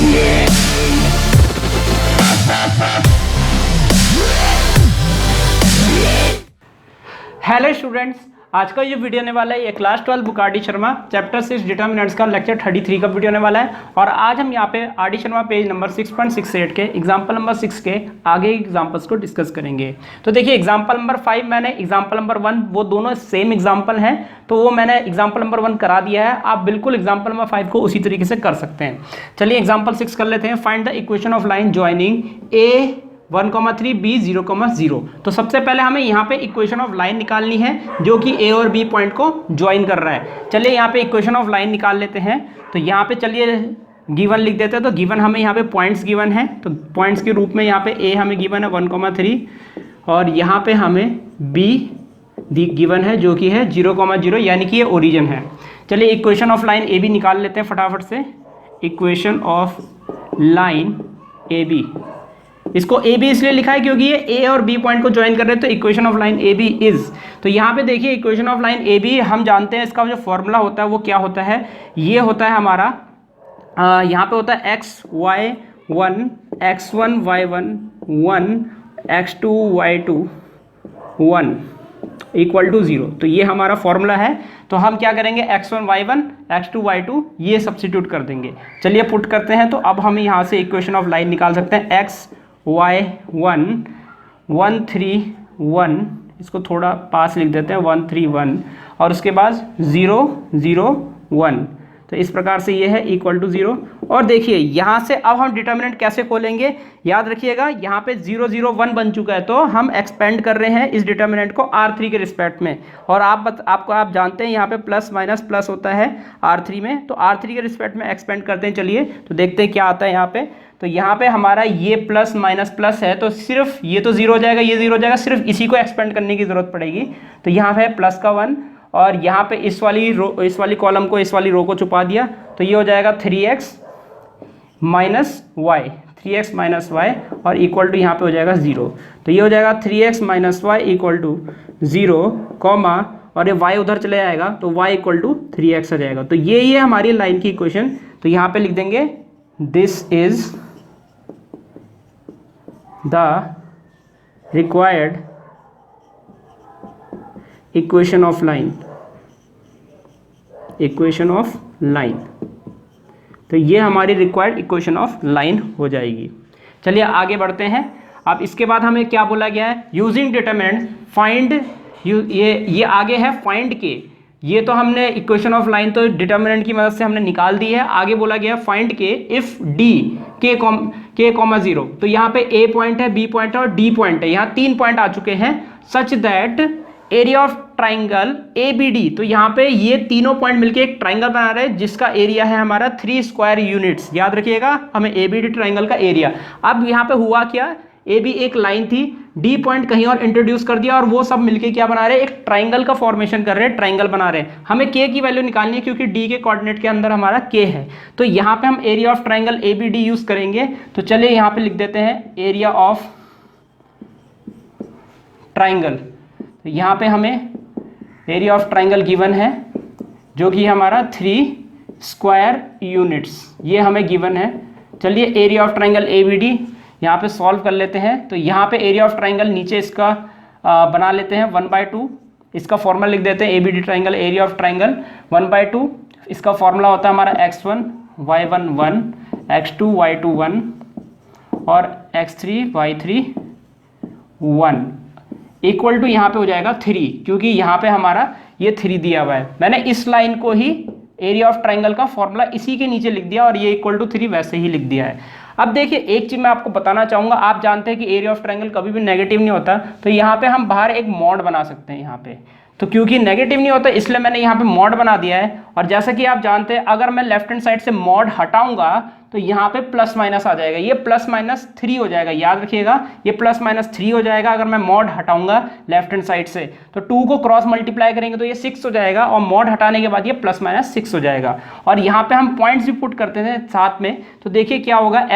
Hello students, आज का ये वीडियो होने वाला है ये class 12 book R D Sharma chapter 6 determinants का लेक्चर 33 का वीडियो होने वाला है। और आज हम यहाँ पे R D Sharma page number 6.68 के एग्जाम्पल नंबर 6 के आगे एग्जाम्पल्स को डिस्कस करेंगे। तो देखिए एग्जाम्पल नंबर 5 मैंने एग्जाम्पल नंबर 1 वो दोनों सेम एग्जाम्पल हैं, तो वो मैंने एग्जाम्पल नंबर 1 करा दिया है। आप बिल्कुल एग्जाम्पल नंबर 5 को उसी तरीके से कर सकते हैं। चलिए एग्जाम्पल 6 कर लेते हैं। Find the equation of line joining A 1,3 B 0,0। तो सबसे पहले हमें यहाँ पे इक्वेशन ऑफ लाइन निकालनी है जो कि ए और बी पॉइंट को ज्वाइन कर रहा है। चलिए यहाँ पे इक्वेशन ऑफ लाइन निकाल लेते हैं। तो यहाँ पे चलिए गिवन लिख देते हैं। तो गिवन हमें यहाँ पे पॉइंट्स गिवन है, तो पॉइंट्स के रूप में यहाँ पे ए हमें गिवन है 1,3 और यहाँ पे हमें बी गिवन है जो कि है 0,0 यानी कि ये ओरिजिन है। चलिए equation of line A B निकाल लेते हैं फटाफट से। Equation of line A B, इसको ए बी इसलिए लिखा है क्योंकि ये ए और बी पॉइंट को ज्वाइन कर रहे हैं। तो equation of line A B is, तो यहाँ पे देखिए equation of line A B हम जानते हैं इसका जो फॉर्मूला होता है वो क्या होता है। ये होता है हमारा यहाँ पे होता है x1 y1 1 x2 y2 1 equal to 0। तो ये हमारा फॉर्मूला है। तो हम क्या करेंगे x1 y1 x2 y2 ये सब्स्टिट्यूट कर देंगे। चलिए पुट करते हैं। तो अब हम यहाँ से इक्वेशन ऑफ लाइन निकाल सकते हैं। x y1 1 3 1, इसको थोड़ा पास लिख देते हैं 1 3 1 और उसके बाद 0 0 1। तो इस प्रकार से ये है इक्वल टू 0। और देखिए यहाँ से अब हम डिटर्मिनेंट कैसे खोलेंगे, याद रखिएगा यहाँ पे 0 0 1 बन चुका है। तो हम एक्सपेंड कर रहे हैं इस डिटर्मिनेंट को R3 के रिस्पेक्ट में। और आप जानते हैं यहाँ पे प्लस माइनस प्लस होता है R3 में, तो R3 के रिस्पेक्ट में एक्सपेंड करते हैं। चलिए तो देखते हैं क्या आता है यहाँ पे। तो यहाँ पे हमारा ये प्लस माइनस प्लस है, तो सिर्फ ये तो 0 हो जाएगा, ये 0 हो जाएगा, सिर्फ इसी को एक्सपेंड करने की जरूरत पड़ेगी। तो यहाँ पे प्लस का 1 और यहाँ पे इस वाली कॉलम को इस वाली रो को छुपा दिया। तो ये हो जाएगा 3x minus y, 3x minus y और इक्वल टू यहाँ पे हो जाएगा 0। तो ये हो जाएगा 3x minus y equal to 0 comma और ये y उधर चले जाएगा तो y इक्वल टू 3x आ जाएगा। तो ये हमारी लाइन की इक्वेशन। तो यहाँ पे लिख देंगे this is the required equation of line, equation of line. तो ये हमारी रिक्वायर्ड इक्वेशन ऑफ लाइन हो जाएगी। चलिए आगे बढ़ते हैं। अब इसके बाद हमें क्या बोला गया है, यूजिंग डिटरमिनेंट फाइंड, ये आगे है फाइंड के। ये तो हमने इक्वेशन ऑफ लाइन तो डिटरमिनेंट की मदद से हमने निकाल दी है। आगे बोला गया फाइंड के इफ डी के कॉमा 0। तो यहाँ पे ए पॉइंट है, बी पॉइंट है और डी पॉइंट है। यहाँ 3 पॉइंट आ चुके हैं। Such that area of triangle A B D, तो यहाँ पे ये तीनों पॉइंट मिलके एक ट्राइंगल बना रहे हैं जिसका एरिया है हमारा 3 स्क्वायर यूनिट्स। याद रखिएगा हमें ए बी डी ट्राइंगल का एरिया। अब यहाँ पे हुआ क्या, ए बी एक लाइन थी, डी पॉइंट कहीं और इंट्रोड्यूस कर दिया और वो सब मिलके क्या बना रहे हैं, एक ट्राइंगल का फॉर्मेशन कर रहे हैं, ट्राइंगल बना रहे हैं। हमें के की वैल्यू निकालनी है क्योंकि डी के कोऑर्डिनेट के अंदर हमारा के है। तो यहाँ पे हम area of triangle A B D use करेंगे। तो चलिए यहाँ पे लिख देते हैं एरिया ऑफ ट्राइंगल। तो यहाँ पे हमें एरिया ऑफ ट्राइंगल गिवन है जो कि हमारा 3 स्क्वायर यूनिट्स, ये हमें गिवन है। चलिए area of triangle A B D यहाँ पे सॉल्व कर लेते हैं। तो यहाँ पे एरिया ऑफ ट्राइंगल नीचे इसका बना लेते हैं 1/2। इसका फॉर्मूला लिख देते हैं A B D triangle area of triangle 1/2। इसका फॉर्मूला होता है हमारा x1 y1 1 x2 y2 1 और x3 y3 1 इक्वल टू यहाँ पे हो जाएगा 3, क्योंकि यहाँ पे हमारा ये 3 दिया हुआ है। मैंने इस लाइन को ही एरिया ऑफ ट्राइंगल का फॉर्मूला इसी के नीचे लिख दिया और ये इक्वल टू 3 वैसे ही लिख दिया है। अब देखिए एक चीज मैं आपको बताना चाहूंगा, आप जानते हैं कि एरिया ऑफ ट्राइंगल कभी भी नेगेटिव नहीं होता। तो यहाँ पे हम बाहर एक मॉड बना सकते हैं यहाँ पे। तो क्योंकि नेगेटिव नहीं होता इसलिए मैंने यहाँ पे मॉड बना दिया है। और जैसा कि आप जानते हैं अगर मैं लेफ्ट हैंड साइड से मॉड हटाऊंगा तो यहाँ पे प्लस माइनस आ जाएगा, ये प्लस माइनस 3 हो जाएगा। याद रखिएगा ये प्लस माइनस 3 हो जाएगा अगर मैं मॉड हटाऊंगा लेफ्ट हैंड साइड से। तो 2 को क्रॉस मल्टीप्लाई करेंगे तो ये 6 हो जाएगा और मॉड हटाने के बाद ये प्लस माइनस 6 हो जाएगा। और यहाँ पे हम पॉइंट्स भी पुट करते हैं साथ में। तो देखिए क्या होगा,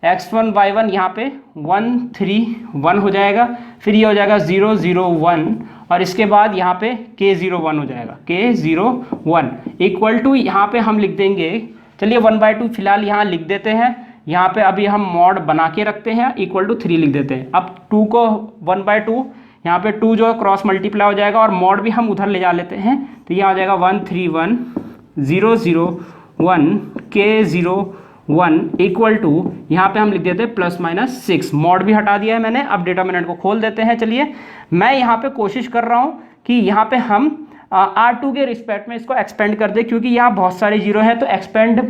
x1 y1 यहाँ पे 1 3 1 हो जाएगा, फिर ये हो जाएगा 0 0 1 और इसके बाद यहाँ पे k0 1 हो जाएगा, k0 1 इक्वल टू यहाँ पे हम लिख देंगे। चलिए 1/2 फिलहाल यहाँ लिख देते हैं। यहाँ पे अभी हम मॉड बना के रखते हैं, इक्वल टू 3 लिख देते हैं। अब 2 को 1/2, यहाँ पे 2 जो है क्रॉस मल्टीप्लाई हो जाएगा और मॉड भी हम उधर ले जा लेते हैं, तो यहाँ हो जाएगा 131,001 K01 इक्वल टू, यहाँ पे हम लिख देते हैं ±6। मॉड भी हटा दिया है मैंने। अब डिटर्मिनेंट को खोल देते हैं। चलिए मैं यहाँ पे कोशिश कर रहा हूँ कि यहाँ पे हम R2 के रिस्पेक्ट में इसको एक्सपेंड कर दें, क्योंकि यहाँ बहुत सारे जीरो हैं तो एक्सपेंड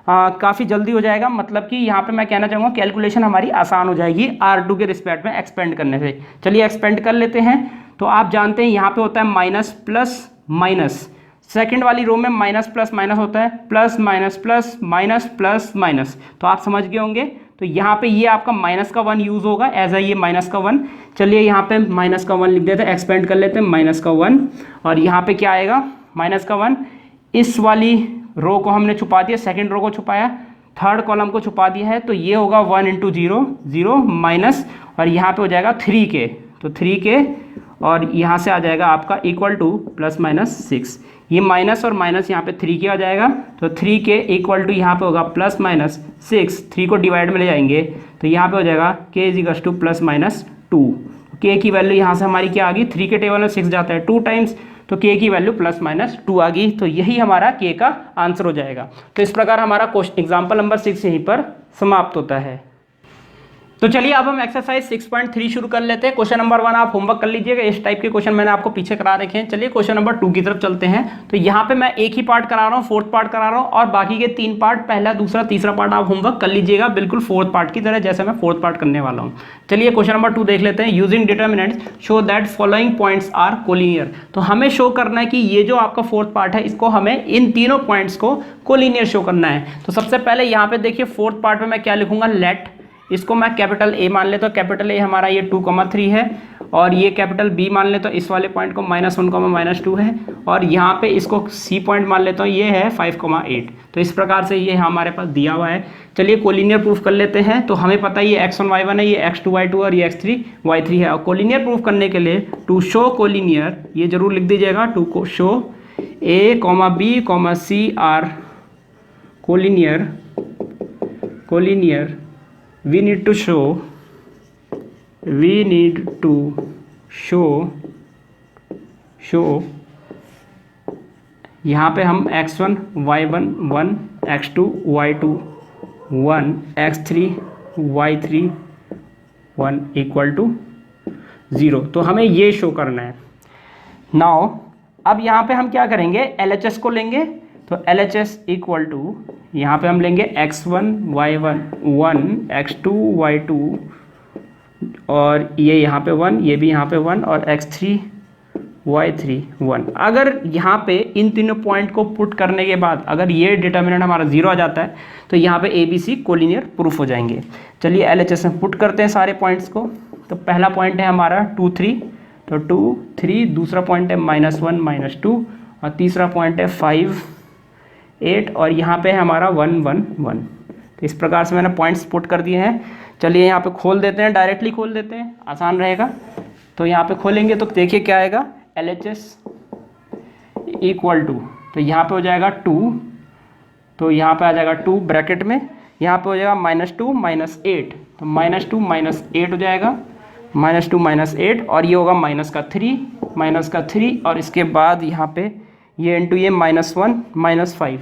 काफ़ी जल्दी हो जाएगा। मतलब कि यहाँ पे मैं कहना चाहूँगा कैलकुलेशन हमारी आसान हो जाएगी R2 के रिस्पेक्ट में एक्सपेंड करने से। चलिए एक्सपेंड कर लेते हैं। तो आप जानते हैं यहाँ पे होता है माइनस प्लस माइनस, सेकंड वाली रो में माइनस प्लस माइनस होता है, plus minus plus minus plus minus. तो आप समझ गए होंगे। तो यहाँ पे ये आपका माइनस का 1 यूज़ होगा एज ये माइनस का 1। चलिए यहाँ पे माइनस का 1 लिख देते हैं, एक्सपेंड कर लेते हैं माइनस का 1। और यहाँ पे क्या आएगा माइनस का 1। इस वाली रो को हमने छुपा दिया, सेकंड रो को छुपाया, थर्ड कॉलम को छुपा दिया है। तो ये होगा 1 × 0 0 माइनस, और यहाँ पे हो जाएगा 3K, तो 3K, और यहाँ से आ जाएगा आपका इक्वल टू ±6। ये माइनस और माइनस यहाँ पे 3K आ जाएगा, तो 3K इक्वल टू यहाँ पे होगा ±6। 3 को डिवाइड में ले जाएंगे तो यहाँ पे हो जाएगा K = ±2। K की वैल्यू यहाँ से हमारी क्या आ गई, 3 के टेबल में 6 जाता है 2 टाइम्स, तो K की वैल्यू ±2 आ गई। तो यही हमारा K का आंसर हो जाएगा। तो इस प्रकार हमारा क्वेश्चन एग्जाम्पल नंबर 6 यहीं पर समाप्त होता है। तो चलिए अब हम एक्सरसाइज 6.3 शुरू कर लेते हैं। क्वेश्चन नंबर 1 आप होमवर्क कर लीजिएगा, इस टाइप के क्वेश्चन मैंने आपको पीछे करा रखे हैं। चलिए क्वेश्चन नंबर 2 की तरफ चलते हैं। तो यहाँ पे मैं एक ही पार्ट करा रहा हूँ, 4th पार्ट करा रहा हूँ, और बाकी के 3 पार्ट, पहला दूसरा तीसरा पार्ट आप होमवर्क कर लीजिएगा, बिल्कुल 4th पार्ट की तरह जैसे मैं 4th पार्ट करने वाला हूँ। चलिए क्वेश्चन नंबर 2 देख लेते हैं। Using determinants show that following points are collinear. तो हमें शो करना है कि ये जो आपका 4th पार्ट है, इसको हमें इन तीनों पॉइंट्स को कोलिनियर शो करना है। तो सबसे पहले यहाँ पे देखिए 4th पार्ट में मैं क्या लिखूंगा, लेट, इसको मैं कैपिटल A मान लेता हूँ। कैपिटल A हमारा ये 2,3 है, और ये कैपिटल B मान लेता हूँ, इस वाले पॉइंट को -1, -2 है, और यहाँ पे इसको C पॉइंट मान लेता हूँ, ये है 5,8। तो इस प्रकार से ये हमारे पास दिया हुआ है। चलिए कोलिनियर प्रूफ कर लेते हैं। तो हमें पता है ये x1 y1 है, ये x2 y2 और ये x3 y3 है। और कोलिनियर प्रूफ करने के लिए टू शो कोलिनियर, ये जरूर लिख दीजिएगा, टू को show A, B, C are collinear we need to show यहाँ पे हम x1 y1 1, x2 y2 1, x3 y3 1 = 0। तो हमें ये शो करना है। नाउ अब यहाँ पे हम क्या करेंगे, LHS को लेंगे। तो LHS इक्वल टू, यहाँ पे हम लेंगे x1 y1 1, x2 y2, और ये यहाँ पे 1, ये भी यहाँ पे 1, और x3 y3 1। अगर यहाँ पे इन तीनों पॉइंट को पुट करने के बाद अगर ये डिटर्मिनेंट हमारा 0 आ जाता है, तो यहाँ पे ABC कोलिनियर प्रूफ हो जाएंगे। चलिए LHS में पुट करते हैं सारे पॉइंट्स को। तो पहला पॉइंट है हमारा 2 3, तो 2 3, दूसरा पॉइंट है -1 -2, और तीसरा पॉइंट है 5 8, और यहाँ पे है हमारा 1 1 1। तो इस प्रकार से मैंने पॉइंट्स पुट कर दिए हैं। चलिए यहाँ पे खोल देते हैं, डायरेक्टली खोल देते हैं, आसान रहेगा। तो यहाँ पे खोलेंगे तो देखिए क्या आएगा, LHS इक्वल टू, तो यहाँ पे हो जाएगा 2, तो यहाँ पे आ जाएगा 2 ब्रैकेट में, यहाँ पे हो जाएगा -2 -8, तो -2 -8 हो जाएगा, -2 -8, और ये होगा -3 और इसके बाद यहाँ पे ये इंटू ये -1 -5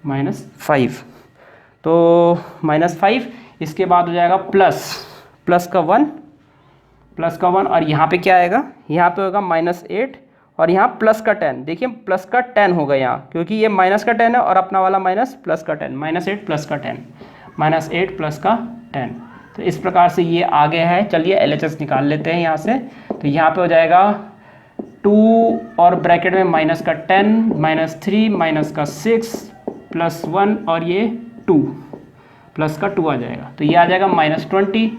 -5, तो -5, इसके बाद हो जाएगा प्लस का 1, और यहाँ पे क्या आएगा, यहाँ पे होगा -8, और यहाँ प्लस का 10। देखिए प्लस का 10 होगा यहाँ, क्योंकि ये माइनस का 10 है और अपना वाला माइनस प्लस का 10, -8 प्लस का 10, -8 प्लस का 10। तो इस प्रकार से ये आ गया है। चलिए LHS निकाल लेते हैं यहाँ से। तो यहाँ पे हो जाएगा 2 और ब्रैकेट में -10 -3 -6 +1, और ये 2 प्लस का 2 आ जाएगा। तो ये आ जाएगा -20,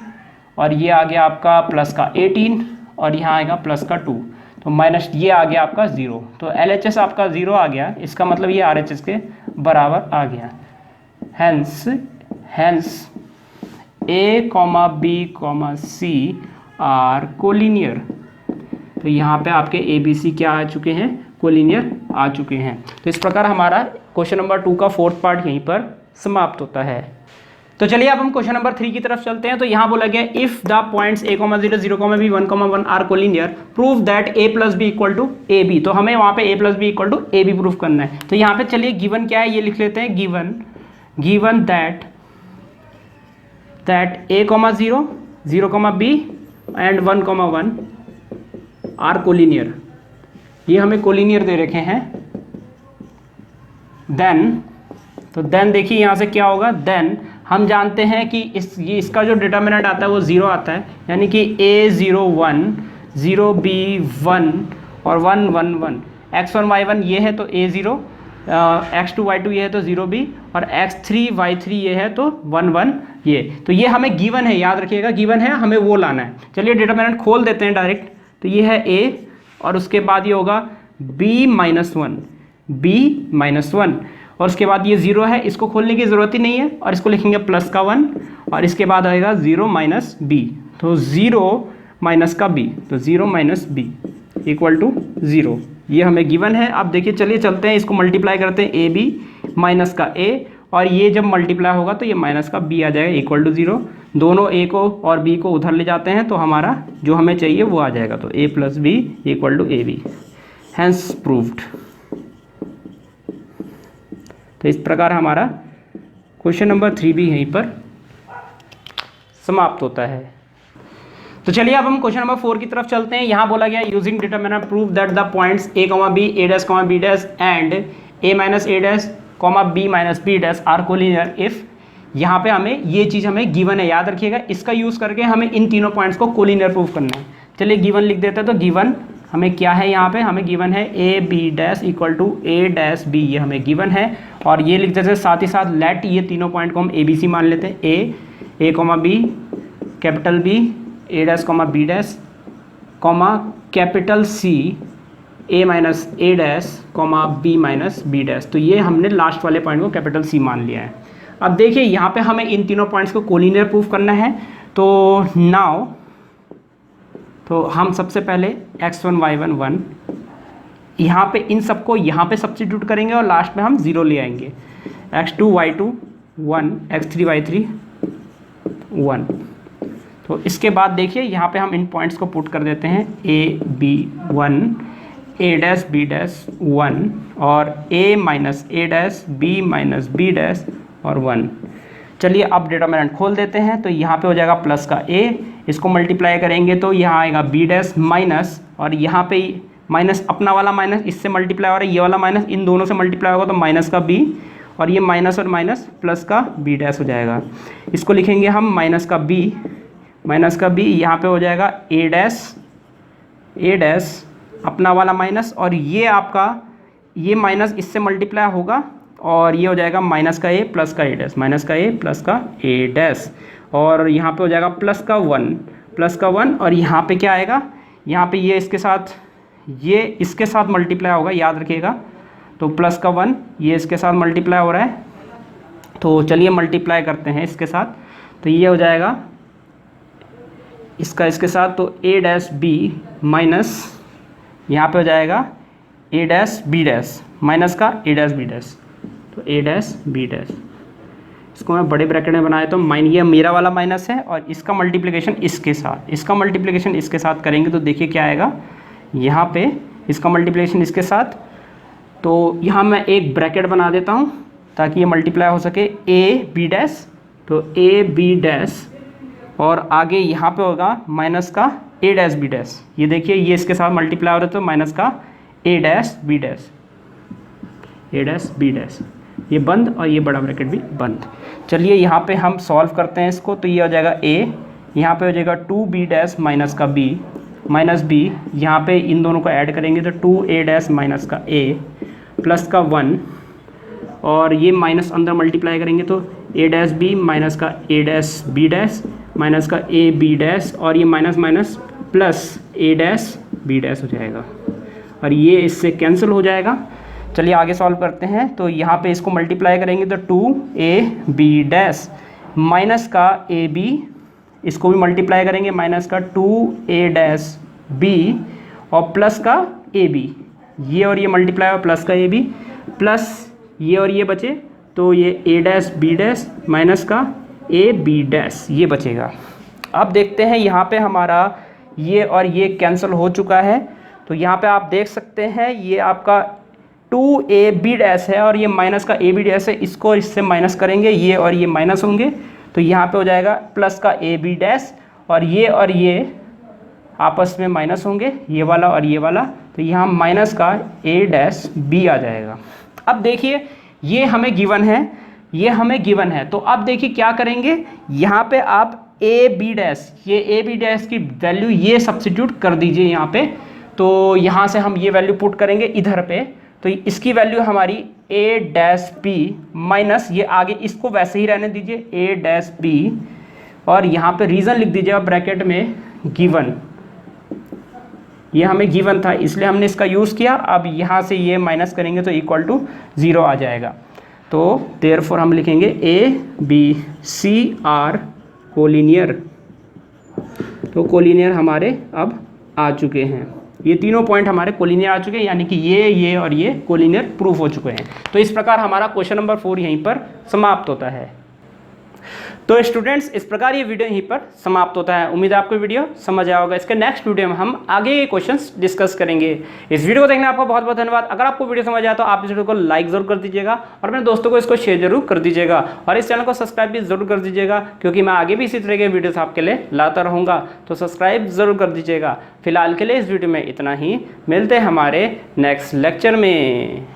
और ये आ गया आपका प्लस का 18, और यहाँ आएगा प्लस का 2, तो माइनस ये आ गया आपका 0। तो LHS आपका 0 आ गया, इसका मतलब ये RHS के बराबर आ गया। Hence A, B, C are collinear. तो यहाँ पे आपके ABC क्या आ चुके हैं, कोलिनियर आ चुके हैं। तो इस प्रकार हमारा क्वेश्चन नंबर 2 का 4th पार्ट यहीं पर समाप्त होता है। तो चलिए अब हम क्वेश्चन नंबर 3 की तरफ चलते हैं। तो यहाँ बोला गया if the points a, 0, 0, b, 1, 1 are collinear prove that a plus b equal to a b. तो हमें वहाँ पे a plus b equal to a b prove करना है। तो यहाँ पे चलिए गिवन क्या है ये लिख लेते हैं। Given that a, 0, 0, b and 1, 1 are collinear, ये हमें कोलिनियर दे रखे हैं। देन देखिए यहाँ से क्या होगा। देन हम जानते हैं कि इसका जो डिटर्मिनेंट आता है वो 0 आता है, यानी कि a0 1, 0b 1 और 1 1 1, x1 y1 ये है तो a0, x2 y2 ये है तो 0b और x3 y3 ये है तो 1 1 ये। तो ये हमें गिवन है, याद रखिएगा गिवन है, हमें वो लाना है। चलिए डिटर्मिनेंट खोल देते हैं डायरेक्ट। तो ये है a और उसके बाद ये होगा b माइनस 1 और उसके बाद ये 0 है, इसको खोलने की ज़रूरत ही नहीं है और इसको लिखेंगे प्लस का 1 और इसके बाद आएगा 0 माइनस बी। तो 0 माइनस का b, तो 0 माइनस बी इक्वल टू 0, ये हमें गिवन है। अब देखिए चलिए चलते हैं, इसको मल्टीप्लाई करते हैं, ए बी माइनस का a और ये जब मल्टीप्लाई होगा तो ये माइनस का b आ जाएगा इक्वल टू 0। दोनों a को और b को उधर ले जाते हैं तो हमारा जो हमें चाहिए वो आ जाएगा। तो a plus b equal to a b, hence proved. तो इस प्रकार हमारा क्वेश्चन नंबर 3 भी यहीं पर समाप्त होता है। तो चलिए अब हम क्वेश्चन नंबर 4 की तरफ चलते हैं। यहाँ बोला गया using determinant prove that the points a, b, a dash, b dash and a minus a dash, b minus b dash are collinear if. यहाँ पे हमें ये चीज़ हमें गिवन है, याद रखिएगा। इसका यूज़ करके हमें इन तीनों पॉइंट्स को कोलिनियर प्रूव करना है। चलिए गिवन लिख देते हैं। तो गिवन हमें क्या है, यहाँ पे हमें गिवन है a b dash equal to a dash b, ये हमें गिवन है। और ये लिख देते हैं साथ ही साथ लेट, ये तीनों पॉइंट को हम ए बी सी मान लेते हैं। A comma B, capital B, A dash comma B dash comma capital C, A minus A dash comma B minus B dash. तो ये हमने लास्ट वाले पॉइंट को कैपिटल सी मान लिया है। अब देखिए यहाँ पे हमें इन तीनों पॉइंट्स को कोलिनियर प्रूफ करना है। तो नाउ तो हम सबसे पहले x1 y1 1, यहाँ पे इन सबको यहाँ पे सब्स्टिट्यूट करेंगे और लास्ट में हम 0 ले आएंगे। x2 y2 1, x3 y3 1। तो इसके बाद देखिए यहाँ पे हम इन पॉइंट्स को पुट कर देते हैं। a b 1, a dash b dash 1 और a minus a dash b minus b dash और 1। चलिए अब डिटर्मिनेंट खोल देते हैं। तो यहाँ पे हो जाएगा प्लस का a, इसको मल्टीप्लाई करेंगे तो यहाँ आएगा b डैश माइनस, और यहाँ पे माइनस अपना वाला माइनस इससे मल्टीप्लाई हो रहा है, ये वाला माइनस इन दोनों से मल्टीप्लाई होगा तो माइनस का b और ये माइनस और माइनस प्लस का b डैश हो जाएगा। इसको लिखेंगे हम माइनस का b, यहाँ पे हो जाएगा a डैश अपना वाला माइनस और ये आपका ये माइनस इससे मल्टीप्लाई होगा और ये हो जाएगा माइनस का a प्लस का a डैश, माइनस का a प्लस का a डैश और यहाँ पे हो जाएगा प्लस का 1 और यहाँ पे क्या आएगा, यहाँ पे ये इसके साथ मल्टीप्लाई होगा, याद रखिएगा। तो प्लस का 1 ये इसके साथ मल्टीप्लाई हो रहा है। तो चलिए मल्टीप्लाई करते हैं इसके साथ। तो ये हो जाएगा इसके साथ, तो a डैश b माइनस यहाँ पे हो जाएगा a dash b dash minus का a डैश b डैश, तो a डैश b डैश। इसको मैं बड़े ब्रैकेट में बनाया तो ये मेरा वाला माइनस है और इसका मल्टीप्लिकेशन इसके साथ करेंगे तो देखिए क्या आएगा, यहाँ पे इसका मल्टीप्लिकेशन इसके साथ। तो यहाँ मैं एक ब्रैकेट बना देता हूँ ताकि ये मल्टीप्लाई हो सके, a b डैश, तो a b डैश और आगे यहाँ पे होगा माइनस का a डैश b डैश। ये देखिए ये इसके साथ मल्टीप्लाई हो रहा है तो माइनस का a डैश b डैश, ये बंद और ये बड़ा ब्रैकेट भी बंद। चलिए यहाँ पे हम सॉल्व करते हैं इसको। तो ये हो जाएगा a, यहाँ पे हो जाएगा 2b डैश माइनस का b माइनस b, यहाँ पे इन दोनों को ऐड करेंगे तो 2a डैश माइनस का a प्लस का 1 और ये माइनस अंदर मल्टीप्लाई करेंगे तो a डैश b माइनस का a dash b dash minus का a b डैश और ये minus minus plus a dash b dash हो जाएगा और ये इससे कैंसिल हो जाएगा। चलिए आगे सॉल्व करते हैं। तो यहाँ पे इसको मल्टीप्लाई करेंगे तो 2a b डैश माइनस का a b, इसको भी मल्टीप्लाई करेंगे माइनस का 2a डैश b और प्लस का a b, ये और ये मल्टीप्लाई हुआ प्लस का ए बी, प्लस ये और ये बचे तो ये ए डैश बी डैश माइनस का ए बी डैश ये बचेगा। अब देखते हैं यहाँ पे हमारा ये और ये कैंसिल हो चुका है, तो यहाँ पे आप देख सकते हैं ये आपका 2ab डैश है और ये माइनस का ab डैश है, इसको इससे माइनस करेंगे, ये और ये माइनस होंगे तो यहाँ पे हो जाएगा प्लस का ab डैश और ये आपस में माइनस होंगे, ये वाला और ये वाला, तो यहाँ माइनस का a डैश b आ जाएगा। अब देखिए ये हमें गिवन है, ये हमें गिवन है, तो अब देखिए क्या करेंगे, यहाँ पे आप ए बी डैश, ये ए बी डैश की वैल्यू ये सब्सिट्यूट कर दीजिए यहाँ पे, तो यहाँ से हम ये वैल्यू पुट करेंगे इधर पे, तो इसकी वैल्यू हमारी ए डैश पी माइनस ये आगे इसको वैसे ही रहने दीजिए ए डैश पी और यहाँ पे रीज़न लिख दीजिएगा ब्रैकेट में गिवन, ये हमें गिवन था इसलिए हमने इसका यूज़ किया। अब यहाँ से ये माइनस करेंगे तो इक्वल टू 0 आ जाएगा, तो देयरफॉर हम लिखेंगे A B C are collinear, तो कोलिनियर हमारे अब आ चुके हैं, ये तीनों पॉइंट हमारे कोलिनियर आ चुके हैं, यानी कि ये और ये कोलिनियर प्रूफ हो चुके हैं। तो इस प्रकार हमारा क्वेश्चन नंबर 4 यहीं पर समाप्त होता है। तो स्टूडेंट्स इस प्रकार ये वीडियो यहीं पर समाप्त होता है। उम्मीद है आपको वीडियो समझ आया होगा। इसके नेक्स्ट वीडियो में हम आगे के क्वेश्चंस डिस्कस करेंगे। इस वीडियो को देखने आपका बहुत बहुत धन्यवाद। अगर आपको वीडियो समझ आया तो आप इस वीडियो को लाइक जरूर कर दीजिएगा और अपने दोस्तों को इसको शेयर जरूर कर दीजिएगा और इस चैनल को सब्सक्राइब भी जरूर कर दीजिएगा, क्योंकि मैं आगे भी इसी तरह के वीडियोस आपके लिए लाता रहूँगा, तो सब्सक्राइब जरूर कर दीजिएगा। फिलहाल के लिए इस वीडियो में इतना ही, मिलते हैं हमारे नेक्स्ट लेक्चर में।